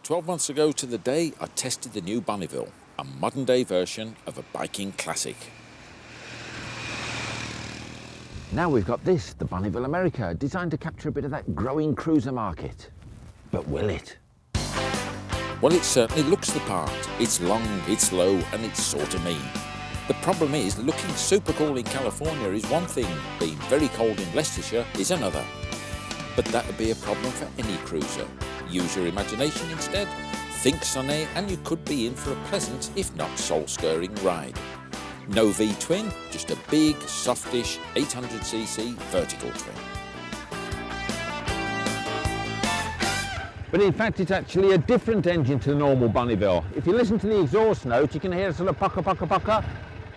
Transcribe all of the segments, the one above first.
12 months ago to the day, I tested the new Bonneville, a modern-day version of a biking classic. Now we've got this, the Bonneville America, designed to capture a bit of that growing cruiser market. But will it? Well, it certainly looks the part. It's long, it's low, and it's sort of mean. The problem is, looking super cool in California is one thing, being very cold in Leicestershire is another. But that would be a problem for any cruiser. Use your imagination instead, think sunny, and you could be in for a pleasant, if not soul-stirring ride. No V-twin, just a big, softish 800cc vertical twin. But in fact, it's actually a different engine to the normal Bonneville. If you listen to the exhaust note, you can hear a sort of pucker, pucker, pucker,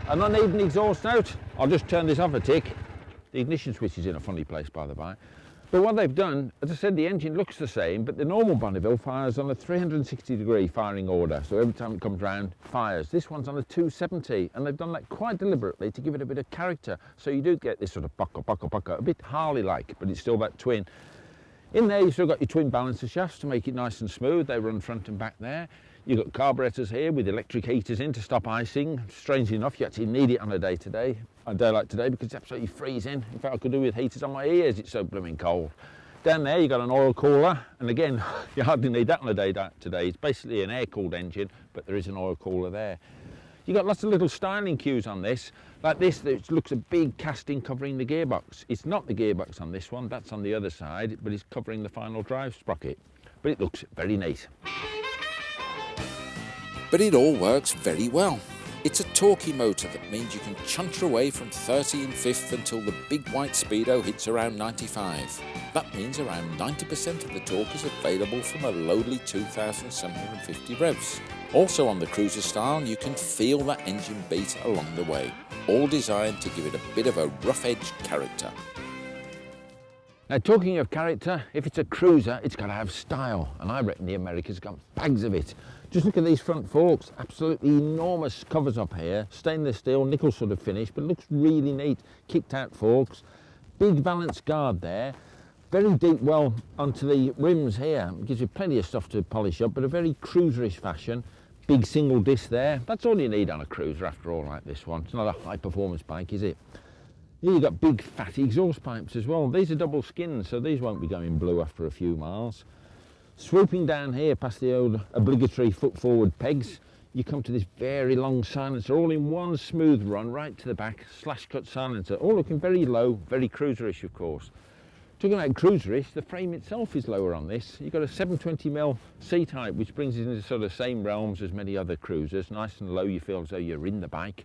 an uneven exhaust note. I'll just turn this off a tick. The ignition switch is in a funny place, by the by. But what they've done, as I said, the engine looks the same, but the normal Bonneville fires on a 360-degree firing order. So every time it comes round, fires. This one's on a 270, and they've done that quite deliberately to give it a bit of character. So you do get this sort of pucker, pucker, pucker, a bit Harley-like, but it's still that twin. In there, you've still got your twin balancer shafts to make it nice and smooth. They run front and back there. You've got carburetors here with electric heaters in to stop icing. Strangely enough, you actually need it on a day like today, because it's absolutely freezing. In fact, I could do with heaters on my ears, it's so blooming cold. Down there, you've got an oil cooler, and again, you hardly need that on a day like today. It's basically an air-cooled engine, but there is an oil cooler there. You've got lots of little styling cues on this, like this, that looks a big casting covering the gearbox. It's not the gearbox on this one, that's on the other side, but it's covering the final drive sprocket. But it looks very neat. But it all works very well. It's a torquey motor that means you can chunter away from 30 in fifth until the big white speedo hits around 95. That means around 90% of the torque is available from a lowly 2,750 revs. Also on the cruiser style, you can feel that engine beat along the way, all designed to give it a bit of a rough-edged character. Now, talking of character, if it's a cruiser, it's got to have style, and I reckon the America's got bags of it. Just look at these front forks, absolutely enormous covers up here, stainless steel, nickel sort of finish, but looks really neat. Kicked out forks, big balance guard there, very deep well onto the rims here. It gives you plenty of stuff to polish up, but a very cruiserish fashion. Big single disc there. That's all you need on a cruiser after all, like this one. It's not a high performance bike, is it? Here you've got big fat exhaust pipes as well. These are double skinned, so these won't be going blue after a few miles. Swooping down here past the old obligatory foot forward pegs, you come to this very long silencer, all in one smooth run right to the back, slash cut silencer, all looking very low, very cruiserish of course. Talking about cruiserish, the frame itself is lower on this. You've got a 720mm seat height, which brings it into sort of same realms as many other cruisers. Nice and low, you feel as though you're in the bike.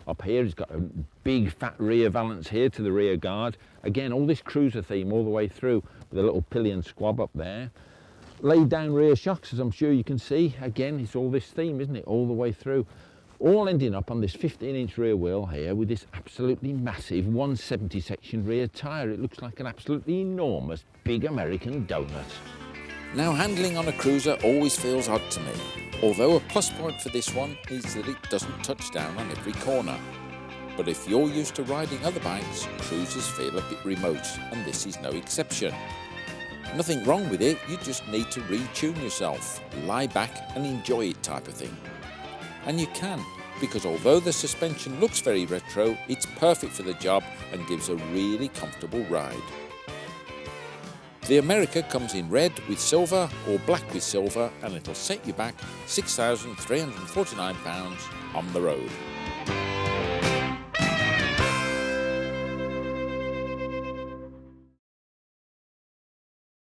Up here, it's got a big fat rear valance here to the rear guard. Again, all this cruiser theme all the way through with a little pillion squab up there. Laid down rear shocks, as I'm sure you can see. Again, it's all this theme, isn't it, all the way through. All ending up on this 15-inch rear wheel here with this absolutely massive 170 section rear tyre. It looks like an absolutely enormous big American donut. Now, handling on a cruiser always feels odd to me, although a plus point for this one is that it doesn't touch down on every corner. But if you're used to riding other bikes, cruisers feel a bit remote, and this is no exception. Nothing wrong with it, you just need to retune yourself, lie back and enjoy it type of thing. And you can, because although the suspension looks very retro, it's perfect for the job and gives a really comfortable ride. The America comes in red with silver or black with silver, and it'll set you back £6,349 on the road.